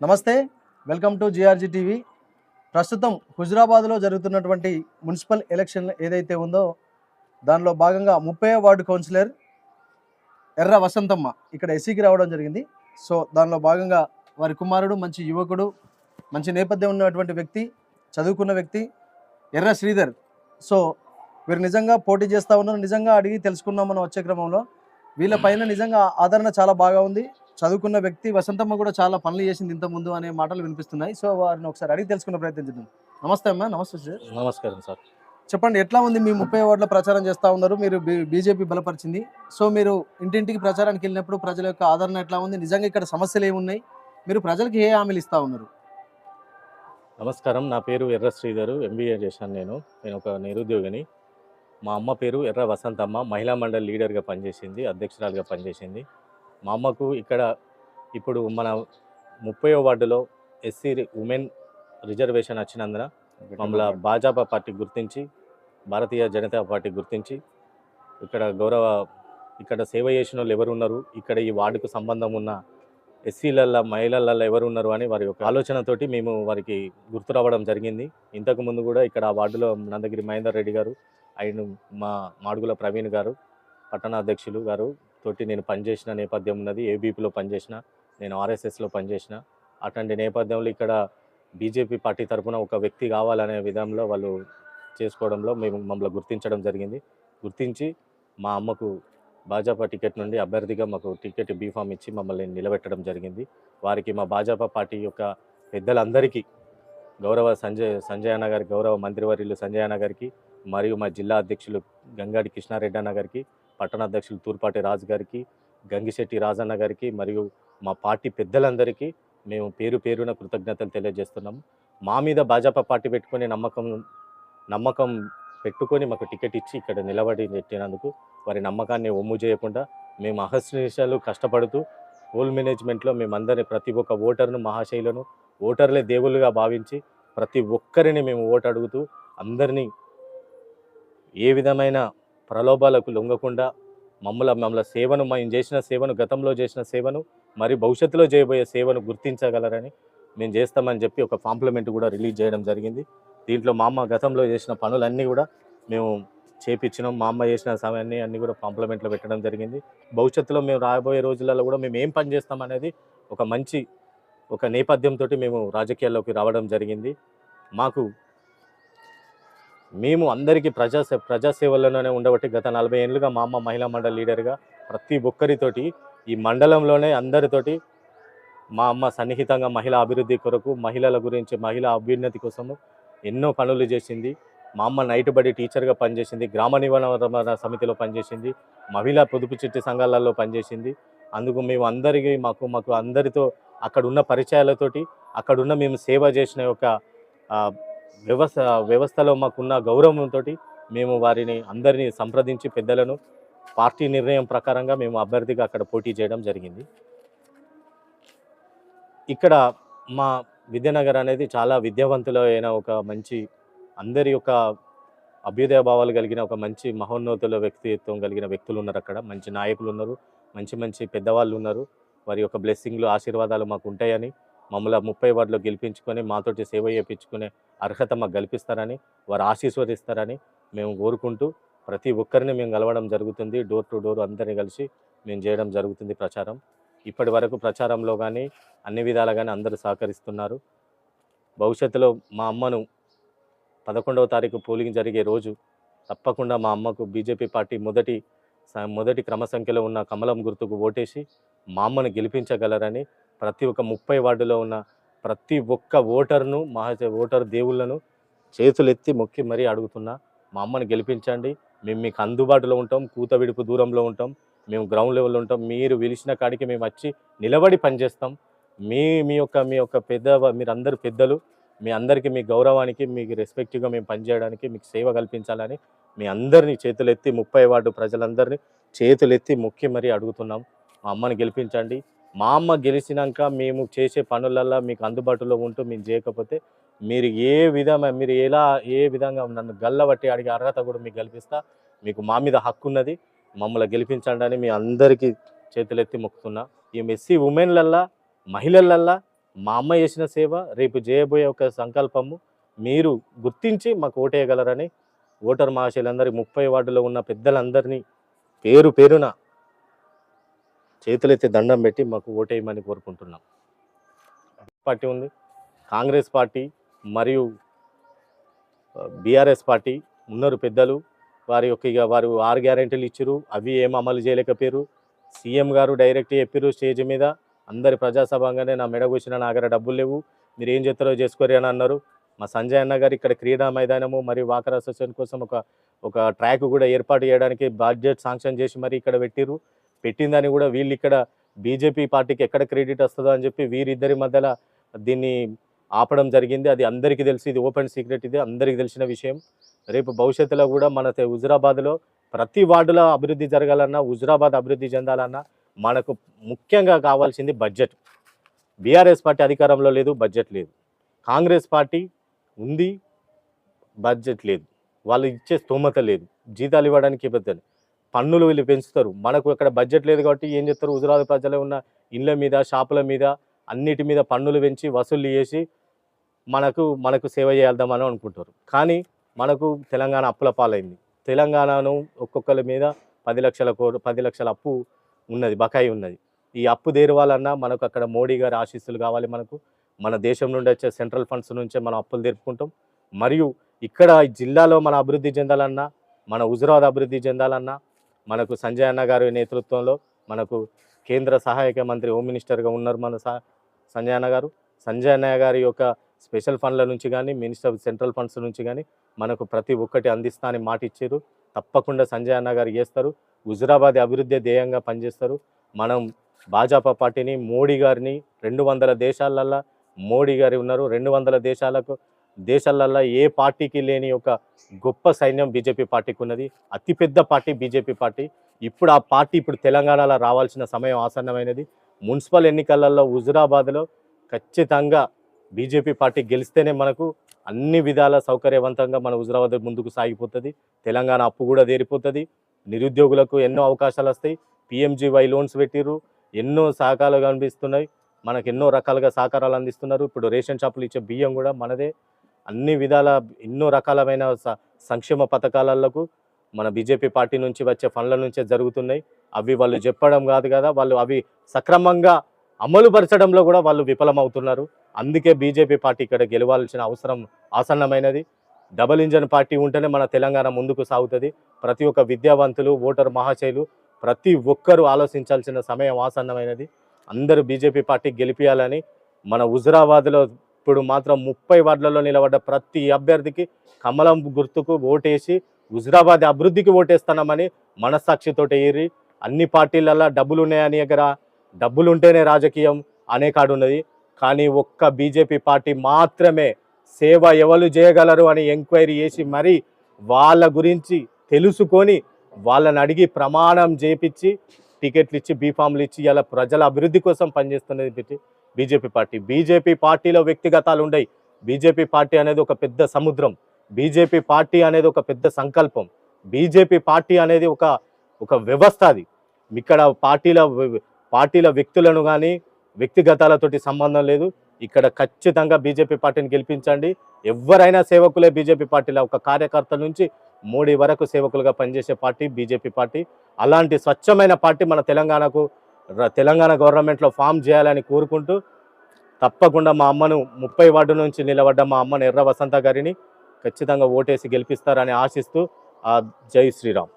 నమస్తే, welcome to GRG TV. ప్రస్తుతం హుజురాబాద్లో జరుగుతున్నటువంటి మున్సిపల్ ఎలక్షన్ ఏదైతే ఉందో దానిలో భాగంగా 30వ వార్డు కౌన్సిలర్ ఎర్ర వసంతమ్మ ఇక్కడ ఎస్సీకి రావడం జరిగింది. సో దానిలో భాగంగా వారి కుమారుడు మంచి యువకుడు, మంచి నేపథ్యం ఉన్నటువంటి వ్యక్తి, చదువుకున్న వ్యక్తి ఎర్ర శ్రీధర్. సో వీరు నిజంగా పోటీ చేస్తూ ఉన్నారు. నిజంగా అడిగి తెలుసుకున్నాం మనం వచ్చే క్రమంలో. వీళ్ళపైన నిజంగా ఆదరణ చాలా బాగా ఉంది. చదువుకున్న వ్యక్తి వసంతమ్మ కూడా చాలా పనులు చేసింది ఇంతకుముందు అనే మాటలు వినిపిస్తున్నాయి. సో వారిని ఒకసారి అడిగి తెలుసుకునే ప్రయత్నం చేద్దాం. నమస్తే అమ్మా. నమస్తే సార్. నమస్కారం సార్. చెప్పండి, ఎట్లా ఉంది? మీ 30 వార్డులో ప్రచారం చేస్తూ ఉన్నారు, మీరు బీజేపీ బలపరిచింది. సో మీరు ఇంటింటికి ప్రచారానికి వెళ్ళినప్పుడు ప్రజల యొక్క ఆదరణ ఎట్లా ఉంది? నిజంగా ఇక్కడ సమస్యలు ఏమున్నాయి? మీరు ప్రజలకు ఏ హామీలు ఇస్తూ ఉన్నారు? నమస్కారం. నా పేరు ఎర్ర శ్రీధరు. ఎంబీఏ చేశాను. నేను ఒక నిరుద్యోగిని. మా అమ్మ పేరు ఎర్ర వసంతమ్మ. మహిళా మండలి లీడర్గా పనిచేసింది, అధ్యక్షురాలుగా పనిచేసింది. మా అమ్మకు ఇక్కడ ఇప్పుడు మన 30వ వార్డులో ఎస్సీ ఉమెన్ రిజర్వేషన్ వచ్చినందున మమ్మల్ని భాజపా పార్టీ గుర్తించి, భారతీయ జనతా పార్టీ గుర్తించి ఇక్కడ సేవ చేసిన వాళ్ళు ఎవరు ఉన్నారు, ఇక్కడ ఈ వార్డుకు సంబంధం ఉన్న ఎస్సీలల్లో మహిళలలో ఎవరు ఉన్నారు అని వారి యొక్క ఆలోచనతోటి మేము వారికి గుర్తు రావడం జరిగింది. ఇంతకు ముందు కూడా ఇక్కడ ఆ వార్డులో నందగిరి మహేందర్ రెడ్డి గారు, ఆయన మా మాడుగుల ప్రవీణ్ గారు, పట్టణ అధ్యక్షులు గారు తోటి నేను పనిచేసిన నేపథ్యం ఉన్నది. ఏబీపీలో పనిచేసిన, నేను ఆర్ఎస్ఎస్లో పనిచేసిన. అటువంటి నేపథ్యంలో ఇక్కడ బీజేపీ పార్టీ తరఫున ఒక వ్యక్తి కావాలనే విధంలో వాళ్ళు చేసుకోవడంలో మమ్మల్ని గుర్తించడం జరిగింది. గుర్తించి మా అమ్మకు భాజపా టికెట్ నుండి అభ్యర్థిగా మాకు టికెట్ బీఫామ్ ఇచ్చి మమ్మల్ని నిలబెట్టడం జరిగింది. వారికి మా భాజపా పార్టీ యొక్క పెద్దలందరికీ, గౌరవ సంజయ్ అన్న గారికి, గౌరవ మంత్రివర్యులు సంజయ్ అన్న గారికి, మరియు మా జిల్లా అధ్యక్షులు గంగాడి కృష్ణారెడ్డి అన్న గారికి, పట్టణ అధ్యక్షులు తూర్పాటి రాజు గారికి, గంగిశెట్టి రాజన్న గారికి, మరియు మా పార్టీ పెద్దలందరికీ మేము పేరు పేరున కృతజ్ఞతలు తెలియజేస్తున్నాము. మా మీద భాజపా పార్టీ పెట్టుకుని నమ్మకం పెట్టుకొని మాకు టికెట్ ఇచ్చి ఇక్కడ నిలబడి పెట్టినందుకు వారి నమ్మకాన్ని ఒమ్ము చేయకుండా మేము అహర్నిశలు కష్టపడుతూ పోల్ మేనేజ్మెంట్లో మేమందరినీ, ప్రతి ఒక్క ఓటర్ను మహాశైలను, ఓటర్లే దేవుళ్ళుగా భావించి ప్రతి ఒక్కరిని మేము ఓటు అడుగుతూ అందరినీ ఏ విధమైన ప్రలోభాలకు లొంగకుండా మమ్మల్ని సేవను, మేము చేసిన సేవను, గతంలో చేసిన సేవను, మరి భవిష్యత్తులో చేయబోయే సేవను గుర్తించగలరని మేము చేస్తామని చెప్పి ఒక కాంప్లిమెంట్ కూడా రిలీజ్ చేయడం జరిగింది. దీంట్లో మా అమ్మ గతంలో చేసిన పనులన్నీ కూడా మేము చేపించినాం. మా అమ్మ చేసిన సమయాన్ని అన్నీ కూడా కాంప్లిమెంట్లో పెట్టడం జరిగింది. భవిష్యత్తులో మేము రాబోయే రోజులలో కూడా మేము ఏం పని చేస్తాం అనేది ఒక నేపథ్యంతో మేము రాజకీయాల్లోకి రావడం జరిగింది. మేము అందరికీ ప్రజాసేవల్లోనే ఉండబట్టి గత 40 ఏళ్ళుగా మా అమ్మ మహిళా మండలి లీడర్గా ప్రతి ఒక్కరితోటి ఈ మండలంలోనే అందరితోటి మా అమ్మ సన్నిహితంగా మహిళా అభివృద్ధి కొరకు, మహిళల గురించి, మహిళా అభ్యున్నతి కోసము ఎన్నో పనులు చేసింది. మా అమ్మ నైట్ బడి టీచర్గా పనిచేసింది, గ్రామ నివారణ సమితిలో పనిచేసింది, మహిళా పొదుపు చిట్టి సంఘాలలో పనిచేసింది. అందుకు మేము అందరికీ మాకు అందరితో అక్కడున్న పరిచయాలతోటి, అక్కడున్న మేము సేవ చేసిన యొక్క వ్యవస్థలో మాకున్న గౌరవంతో మేము వారిని అందరినీ సంప్రదించి పెద్దలను పార్టీ నిర్ణయం ప్రకారంగా మేము అభ్యర్థిగా అక్కడ పోటీ చేయడం జరిగింది. ఇక్కడ మా విద్యానగర్ అనేది చాలా విద్యావంతులైన ఒక మంచి, అందరి యొక్క అభ్యుదయ భావాలు కలిగిన ఒక మంచి మహోన్నతుల వ్యక్తిత్వం కలిగిన వ్యక్తులు ఉన్నారు. అక్కడ మంచి నాయకులు ఉన్నారు, మంచి పెద్దవాళ్ళు ఉన్నారు. వారి యొక్క బ్లెస్సింగ్లు, ఆశీర్వాదాలు మాకు ఉంటాయని, మమ్మల్ని 30 వార్డులో గెలిపించుకొని మాతోటి సేవ చేయించుకునే అర్హత మాకు కల్పిస్తారని, వారు ఆశీర్వదిస్తారని మేము కోరుకుంటూ ప్రతి ఒక్కరిని మేము కలవడం జరుగుతుంది. డోర్ టు డోర్ అందరినీ కలిసి మేము చేయడం జరుగుతుంది ప్రచారం. ఇప్పటి వరకు ప్రచారంలో కానీ అన్ని విధాలుగా కానీ అందరూ సహకరిస్తున్నారు. భవిష్యత్తులో మా అమ్మను 11వ తారీఖు పోలింగ్ జరిగే రోజు తప్పకుండా మా అమ్మకు బీజేపీ పార్టీ మొదటి క్రమ సంఖ్యలో ఉన్న కమలం గుర్తుకు ఓటేసి మా అమ్మను గెలిపించగలరని ప్రతి ఒక్క 30 వార్డులో ఉన్న ప్రతి ఒక్క ఓటర్ దేవుళ్ళను చేతులెత్తి మొక్కి మరీ అడుగుతున్నా. మా అమ్మను గెలిపించండి. మేము మీకు అందుబాటులో ఉంటాం, కూత విడుపు దూరంలో ఉంటాం, మేము గ్రౌండ్ లెవెల్లో ఉంటాం. మీరు పిలిచిన కాడికి మేము వచ్చి నిలబడి పనిచేస్తాం. మీ యొక్క మీరందరూ పెద్దలు, మీ అందరికీ, మీ గౌరవానికి, మీకు రెస్పెక్టివ్గా మేము పనిచేయడానికి, మీకు సేవ కల్పించాలని మీ అందరినీ చేతులెత్తి 30 వార్డు ప్రజలందరినీ చేతులెత్తి మొక్కి మరీ అడుగుతున్నాం. మా అమ్మని గెలిపించండి. మా అమ్మ గెలిచినాక మేము చేసే పనులల్లో మీకు అందుబాటులో ఉంటూ మేము చేయకపోతే మీరు ఏ విధంగా నన్ను గల్లబట్టి అడిగే అర్హత కూడా మీకు కల్పిస్తా. మీకు మా మీద హక్కు ఉన్నది. మమ్మల్ని గెలిపించండి అని మీ అందరికీ చేతులెత్తి మొక్కుతున్నా. ఈ ఎస్సీ ఉమెన్లల్లా, మహిళలల్లా మా అమ్మ చేసిన సేవ, రేపు చేయబోయే ఒక సంకల్పము మీరు గుర్తించి మాకు ఓటేయగలరని ఓటర్ మహాశయులందరి 30 వార్డులో ఉన్న పెద్దలందరినీ పేరు పేరున చేతులెత్తి దండం పెట్టి మాకు ఓటేయమని కోరుకుంటున్నాం. పార్టీ ఉంది, కాంగ్రెస్ పార్టీ మరియు బీఆర్ఎస్ పార్టీ ఉన్నారు పెద్దలు. వారు 6 గ్యారెంటీలు ఇచ్చిరు, అవి ఏం అమలు చేయలేకపోయారు. సీఎం గారు డైరెక్ట్ చెప్పారు స్టేజ్ మీద, అందరి ప్రజాసభంగానే నా మెడ కూర్చిన నా దగ్గర డబ్బులు లేవు, మీరు ఏం చేస్తారో చేసుకోరు అని అన్నారు. మా సంజయ్ అన్న గారు ఇక్కడ క్రీడా మైదానము మరియు వాకర్ అసోసియేషన్ కోసం ఒక ట్రాక్ కూడా ఏర్పాటు చేయడానికి బడ్జెట్ శాంక్షన్ చేసి మరి ఇక్కడ పెట్టిందని కూడా వీళ్ళు ఇక్కడ బీజేపీ పార్టీకి ఎక్కడ క్రెడిట్ వస్తుందో అని చెప్పి వీరిద్దరి మధ్యలో దీన్ని ఆపడం జరిగింది. అది అందరికీ తెలిసి, ఇది ఓపెన్ సీక్రెట్, ఇది అందరికీ తెలిసిన విషయం. రేపు భవిష్యత్తులో కూడా మన హుజురాబాద్లో ప్రతి వార్డులో అభివృద్ధి జరగాలన్నా, హుజురాబాద్ అభివృద్ధి చెందాలన్నా మనకు ముఖ్యంగా కావాల్సింది బడ్జెట్. బీఆర్ఎస్ పార్టీ అధికారంలో లేదు, బడ్జెట్ లేదు. కాంగ్రెస్ పార్టీ ఉంది, బడ్జెట్ లేదు, వాళ్ళు ఇచ్చే స్తోమత లేదు, జీతాలు ఇవ్వడానికి ఇబ్బంది, పన్నులు వీళ్ళు పెంచుతారు. మనకు ఇక్కడ బడ్జెట్ లేదు కాబట్టి ఏం చేస్తారు, హుజురాబాద్ ప్రజలు ఉన్న ఇళ్ళ మీద, షాపుల మీద, అన్నిటి మీద పన్నులు పెంచి వసూలు చేసి మనకు సేవ చేద్దామని అనుకుంటారు. కానీ మనకు తెలంగాణ అప్పుల పాలైంది. తెలంగాణను ఒక్కొక్కరి మీద 10 లక్షల అప్పు ఉన్నది, బకాయి ఉన్నది. ఈ అప్పు తీరవాలన్నా మనకు అక్కడ మోడీ గారి ఆశీస్సులు కావాలి. మన దేశం నుండి వచ్చే సెంట్రల్ ఫండ్స్ నుంచే మనం అప్పులు తీర్పుకుంటాం. మరియు ఇక్కడ జిల్లాలో మన అభివృద్ధి చెందాలన్నా, మన హుజురాబాద్ అభివృద్ధి చెందాలన్నా మనకు సంజయ్ అన్న గారి నేతృత్వంలో మనకు కేంద్ర సహాయక మంత్రి, హోమ్ మినిస్టర్గా ఉన్నారు మన సంజయ్ అన్న గారు. సంజయ్ అన్న గారి యొక్క స్పెషల్ ఫండ్ల నుంచి కానీ, మినిస్టర్ సెంట్రల్ ఫండ్స్ నుంచి కానీ మనకు ప్రతి ఒక్కటి అందిస్తా అని మాట ఇచ్చారు. తప్పకుండా సంజయ్ అన్న గారు చేస్తారు. హుజురాబాద్ అభివృద్ధి ధ్యేయంగా పనిచేస్తారు. మనం భాజపా పార్టీని, మోడీ గారిని 200 దేశాలల్లో మోడీ గారు ఉన్నారు. 200 దేశాలల్లో ఏ పార్టీకి లేని ఒక గొప్ప సైన్యం బీజేపీ పార్టీకి ఉన్నది. అతిపెద్ద పార్టీ బీజేపీ పార్టీ. ఇప్పుడు ఆ పార్టీ తెలంగాణలో రావాల్సిన సమయం ఆసన్నమైనది. మున్సిపల్ ఎన్నికలలో హుజురాబాద్లో ఖచ్చితంగా బీజేపీ పార్టీ గెలిస్తేనే మనకు అన్ని విధాల సౌకర్యవంతంగా మన హుజురాబాద్ ముందుకు సాగిపోతుంది. తెలంగాణ అప్పు కూడా తీరిపోతుంది. నిరుద్యోగులకు ఎన్నో అవకాశాలు వస్తాయి. PMGY లోన్స్ పెట్టిర్రు, ఎన్నో సహకారాలు కనిపిస్తున్నాయి. మనకు ఎన్నో రకాలుగా సహకారాలు అందిస్తున్నారు. ఇప్పుడు రేషన్ షాపులు ఇచ్చే బియ్యం కూడా మనదే. అన్ని విధాల ఎన్నో రకాలమైన సంక్షేమ పథకాలకు మన బీజేపీ పార్టీ నుంచి వచ్చే ఫండ్ల నుంచే జరుగుతున్నాయి. అవి వాళ్ళు చెప్పడం కాదు కదా, వాళ్ళు అవి సక్రమంగా అమలు పరచడంలో కూడా వాళ్ళు విఫలమవుతున్నారు. అందుకే బీజేపీ పార్టీ ఇక్కడ గెలవాల్సిన అవసరం ఆసన్నమైనది. డబుల్ ఇంజన్ పార్టీ ఉంటేనే మన తెలంగాణ ముందుకు సాగుతుంది. ప్రతి ఒక్క విద్యావంతులు, ఓటర్ మహాశయులు ప్రతి ఒక్కరూ ఆలోచించాల్సిన సమయం ఆసన్నమైనది. అందరూ బీజేపీ పార్టీ గెలిపియాలని మన హుజురాబాద్లో ఇప్పుడు మాత్రం 30 వార్డులలో నిలబడ్డ ప్రతి అభ్యర్థికి కమలం గుర్తుకు ఓటేసి హుజురాబాద్ అభివృద్ధికి ఓటేస్తున్నామని మనస్సాక్షితో ఏరి. అన్ని పార్టీలలో డబ్బులు ఉన్నాయని దగ్గర డబ్బులు ఉంటేనే రాజకీయం అనే కాడు ఉన్నది. కానీ ఒక్క బీజేపీ పార్టీ మాత్రమే సేవ ఎవరు చేయగలరు అని ఎంక్వైరీ చేసి మరి వాళ్ళ గురించి తెలుసుకొని వాళ్ళని అడిగి ప్రమాణం చేపించి టికెట్లు ఇచ్చి బీఫామ్లు ఇచ్చి ఇలా ప్రజల అభివృద్ధి కోసం పనిచేస్తున్నది బీజేపీ పార్టీ. బీజేపీ పార్టీలో వ్యక్తిగతాలు ఉండయి. బీజేపీ పార్టీ అనేది ఒక పెద్ద సముద్రం. బీజేపీ పార్టీ అనేది ఒక పెద్ద సంకల్పం. బీజేపీ పార్టీ అనేది ఒక వ్యవస్థ. అది ఇక్కడ పార్టీల వ్యక్తులను కానీ వ్యక్తిగతాలతోటి సంబంధం లేదు. ఇక్కడ ఖచ్చితంగా బీజేపీ పార్టీని గెలిపించండి. ఎవరైనా సేవకులే బీజేపీ పార్టీలో, ఒక కార్యకర్త నుంచి మోడీ వరకు సేవకులుగా పనిచేసే పార్టీ బీజేపీ పార్టీ. అలాంటి స్వచ్ఛమైన పార్టీ మన తెలంగాణ గవర్నమెంట్లో ఫామ్ చేయాలని కోరుకుంటూ తప్పకుండా మా అమ్మను 30 వార్డు నుంచి నిలబడ్డ మా అమ్మను ఎర్ర వసంత గారిని ఖచ్చితంగా ఓటేసి గెలిపిస్తారని ఆశిస్తూ జై శ్రీరామ్.